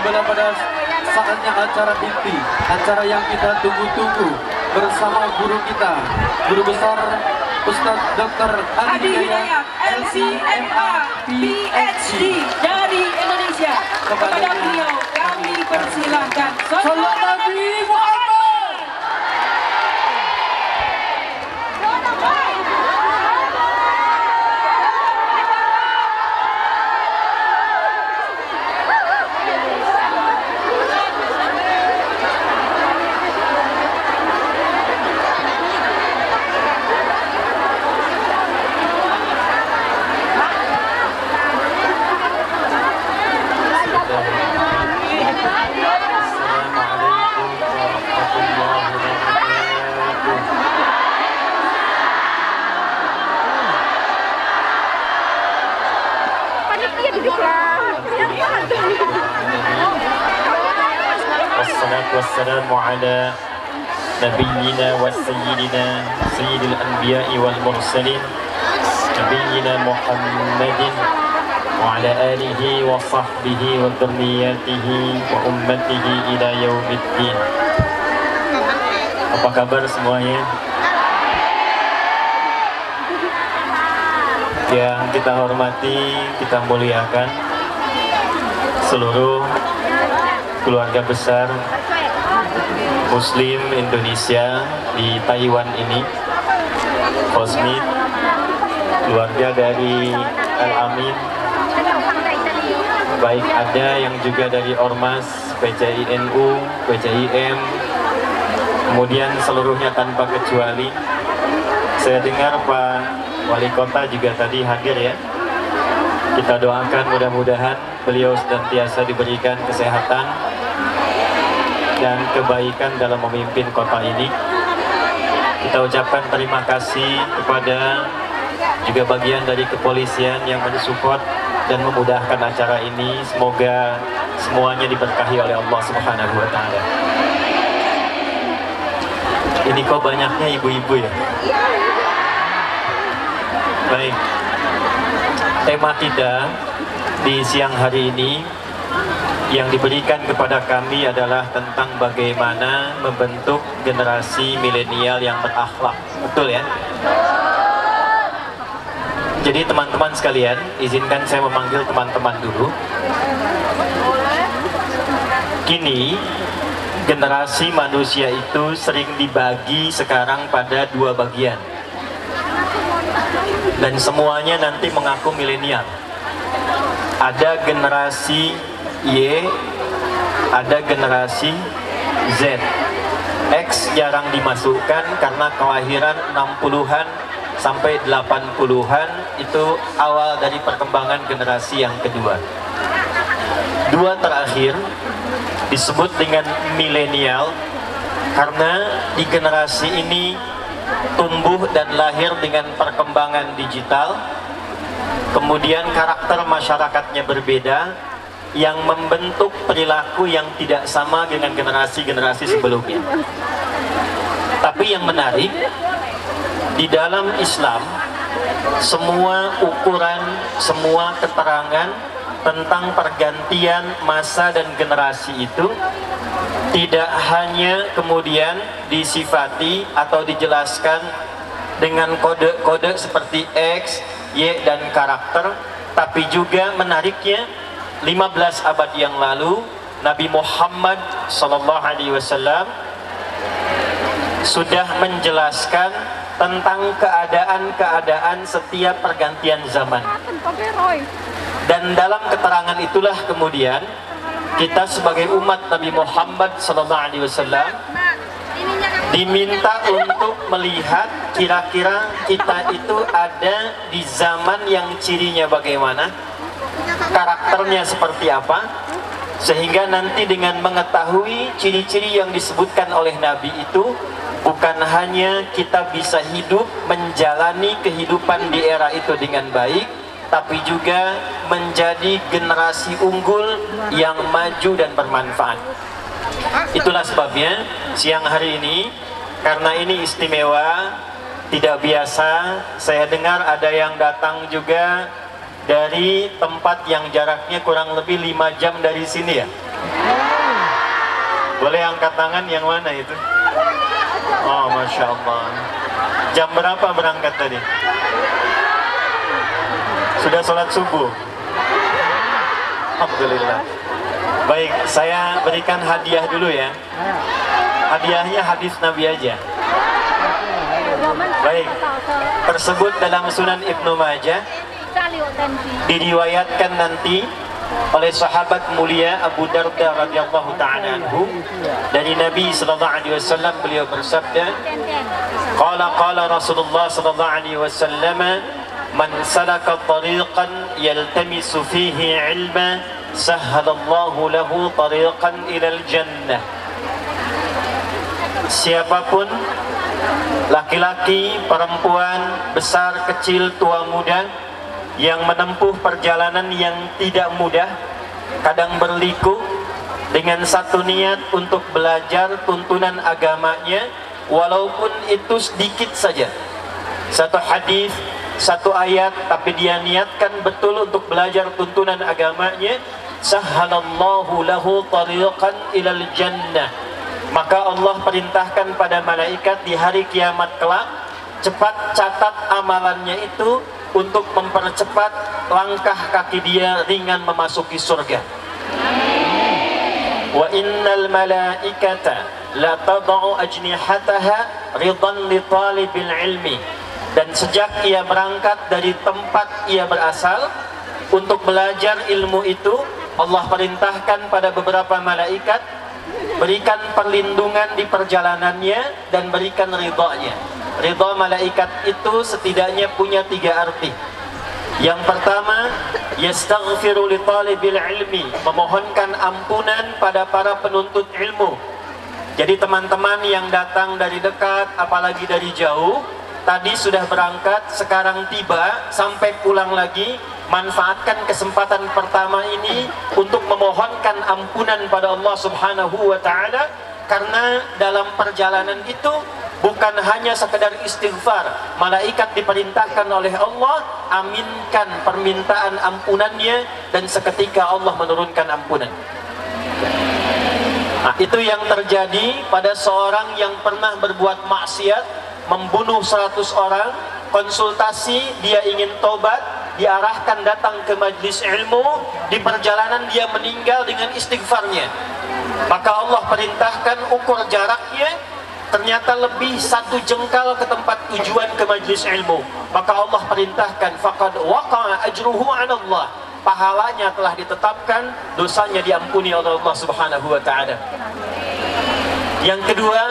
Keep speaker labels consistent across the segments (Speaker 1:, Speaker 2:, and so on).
Speaker 1: tibalah pada saatnya acara inti, acara yang kita tunggu-tunggu bersama guru kita, guru besar Ustadz Dr. Adi Hidayat, LCMA, PhD
Speaker 2: dari Indonesia. Kepada beliau kami persilahkan.
Speaker 1: Salam Nabi Muhammad.
Speaker 3: Wassalamu ala nabiyyina wa sayyidina sayyidil anbiya'i wal mursalin nabiyyina Muhammadin wa ala alihi wa sahbihi wa dhurriyyatihi wa ummatihi ila yaumiddin. Apa kabar semuanya? Yang kita hormati, kita muliakan seluruh keluarga besar Muslim Indonesia di Taiwan ini, Kosmit, keluarga dari Al-Amin, baik ada yang juga dari Ormas, PCINU, PCIM, kemudian seluruhnya tanpa kecuali. Saya dengar Pak Wali Kota juga tadi hadir ya. Kita doakan mudah-mudahan beliau senantiasa diberikan kesehatan dan kebaikan dalam memimpin kota ini. Kita ucapkan terima kasih kepada juga bagian dari kepolisian yang mensupport dan memudahkan acara ini. Semoga semuanya diberkahi oleh Allah Subhanahu wa Ta'ala. Ini kok banyaknya ibu-ibu ya? Baik, tema kita di siang hari ini yang diberikan kepada kami adalah tentang bagaimana membentuk generasi milenial yang berakhlak. Betul ya? Jadi teman-teman sekalian, izinkan saya memanggil teman-teman dulu. Kini generasi manusia itu sering dibagi sekarang pada dua bagian, dan semuanya nanti mengaku milenial. Ada generasi Y, ada generasi Z. X jarang dimasukkan karena kelahiran 60-an sampai 80-an itu awal dari perkembangan generasi yang kedua. Dua terakhir disebut dengan milenial karena di generasi ini tumbuh dan lahir dengan perkembangan digital, kemudian karakter masyarakatnya berbeda yang membentuk perilaku yang tidak sama dengan generasi-generasi sebelumnya. Tapi yang menarik, di dalam Islam semua ukuran, semua keterangan tentang pergantian masa dan generasi itu tidak hanya kemudian disifati atau dijelaskan dengan kode-kode seperti X, Y, dan karakter, tapi juga menariknya 15 abad yang lalu Nabi Muhammad SAW sudah menjelaskan tentang keadaan-keadaan setiap pergantian zaman. Dan dalam keterangan itulah kemudian kita sebagai umat Nabi Muhammad SAW diminta untuk melihat kira-kira kita itu ada di zaman yang cirinya bagaimana, karakternya seperti apa, sehingga nanti dengan mengetahui ciri-ciri yang disebutkan oleh Nabi itu, bukan hanya kita bisa hidup menjalani kehidupan di era itu dengan baik, tapi juga menjadi generasi unggul yang maju dan bermanfaat. Itulah sebabnya siang hari ini, karena ini istimewa, tidak biasa, saya dengar ada yang datang juga dari tempat yang jaraknya kurang lebih 5 jam dari sini ya. Boleh angkat tangan yang mana itu? Oh, Masya Allah. Jam berapa berangkat tadi? Sudah sholat subuh? Alhamdulillah. Baik, saya berikan hadiah dulu ya. Hadiahnya hadis Nabi aja. Baik, tersebut dalam Sunan Ibnu Majah, diriwayatkan nanti oleh sahabat mulia Abu Darda radhiyallahu ta'ala anhu dari Nabi sallallahu alaihi wasallam. Beliau bersabda, qala Rasulullah sallallahu alaihi wasallam, man salaka tariqan yaltamisu fihi ilma sahhalallahu lahu tariqan ilal jannah. Siapapun, laki-laki, perempuan, besar, kecil, tua, muda, yang menempuh perjalanan yang tidak mudah, kadang berliku, dengan satu niat untuk belajar tuntunan agamanya, walaupun itu sedikit saja, satu hadis, satu ayat, tapi dia niatkan betul untuk belajar tuntunan agamanya, sahhalallahu lahu tariqan ilal jannah, maka Allah perintahkan pada malaikat di hari kiamat kelak, cepat catat amalannya itu untuk mempercepat langkah kaki dia ringan memasuki surga. Wa innal malaikata la tad'u ajnihataha ridan li talibil ilmi. Dan sejak ia berangkat dari tempat ia berasal untuk belajar ilmu itu, Allah perintahkan pada beberapa malaikat, berikan perlindungan di perjalanannya dan berikan ridhanya. Ridha malaikat itu setidaknya punya 3 arti. Yang pertama, yastaghfiru li talibil ilmi, memohonkan ampunan pada para penuntut ilmu. Jadi teman-teman yang datang dari dekat, apalagi dari jauh, tadi sudah berangkat, sekarang tiba, sampai pulang lagi, manfaatkan kesempatan pertama ini untuk memohonkan ampunan pada Allah Subhanahu wa ta'ala, karena dalam perjalanan itu bukan hanya sekedar istighfar, malaikat diperintahkan oleh Allah aminkan permintaan ampunannya, dan seketika Allah menurunkan ampunan. Nah, itu yang terjadi pada seorang yang pernah berbuat maksiat, membunuh 100 orang, konsultasi, dia ingin tobat, diarahkan datang ke majlis ilmu, di perjalanan dia meninggal dengan istighfarnya. Maka Allah perintahkan ukur jaraknya, ternyata lebih 1 jengkal ke tempat tujuan ke majlis ilmu. Maka Allah perintahkan, faqad waqa'a ajruhu 'ala Allah, pahalanya telah ditetapkan, dosanya diampuni oleh Allah Subhanahu wa ta'ala. Yang kedua,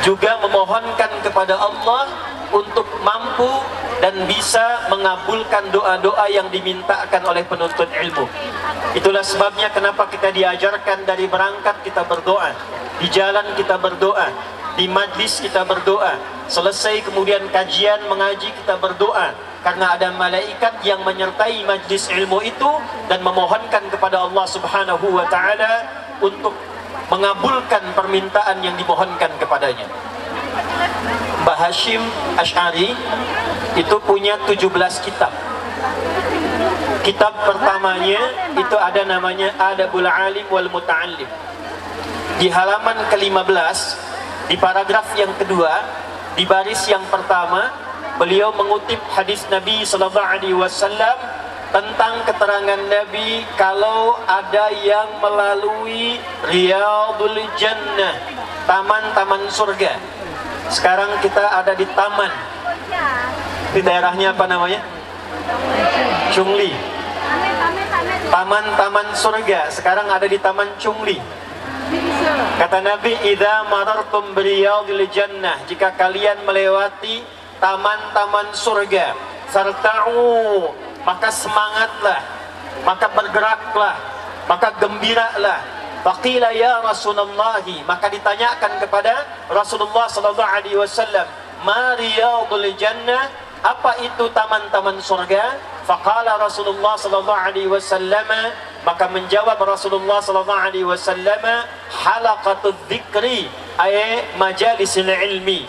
Speaker 3: juga memohonkan kepada Allah untuk mampu dan bisa mengabulkan doa-doa yang dimintakan oleh penuntut ilmu. Itulah sebabnya kenapa kita diajarkan dari berangkat kita berdoa, di jalan kita berdoa, di majlis kita berdoa, selesai kemudian kajian mengaji kita berdoa, karena ada malaikat yang menyertai majlis ilmu itu dan memohonkan kepada Allah Subhanahu wa ta'ala untuk mengabulkan permintaan yang dimohonkan kepadanya. Mbah Hashim Asy'ari itu punya 17 kitab. Kitab pertamanya itu ada namanya Adabul Alim wal Muta'allim. Di halaman ke-15, di paragraf yang kedua, di baris yang pertama, beliau mengutip hadis Nabi sallallahu alaihi wasallam tentang keterangan Nabi kalau ada yang melalui Riyadul Jannah, taman-taman surga. Sekarang kita ada di taman. Di daerahnya apa namanya? Chungli. Taman-taman surga. Sekarang ada di Taman Chungli. Kata Nabi, idza marartum biriyadil jannah, jika kalian melewati taman-taman surga, sarta'u, maka semangatlah, maka bergeraklah, maka gembiralah. Faqila ya Rasulullah, maka ditanyakan kepada Rasulullah sallallahu alaihi wasallam, ma riyadul jannah, apa itu taman-taman surga? Faqala Rasulullah sallallahu alaihi wasallam, maka menjawab Rasulullah sallallahu alaihi wasallam, halaqatul dzikri, ay majalisil ilmi.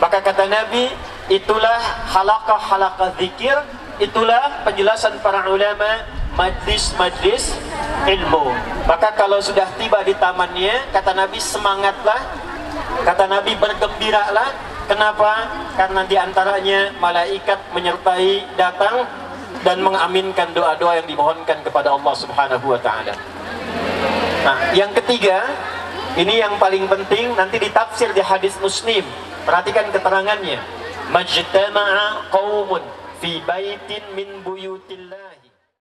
Speaker 3: Maka kata Nabi, itulah halaqah zikir, itulah penjelasan para ulama, majlis-majlis ilmu. Maka kalau sudah tiba di tamannya, kata Nabi, semangatlah, kata Nabi, bergembiralah. Kenapa? Karena diantaranya malaikat menyertai datang dan mengaminkan doa-doa yang dimohonkan kepada Allah Subhanahu wa Ta'ala. Nah, yang ketiga, ini yang paling penting, nanti ditafsir di hadis Muslim. Perhatikan keterangannya. Majtama'a qaumun fi baitin min buyutillahi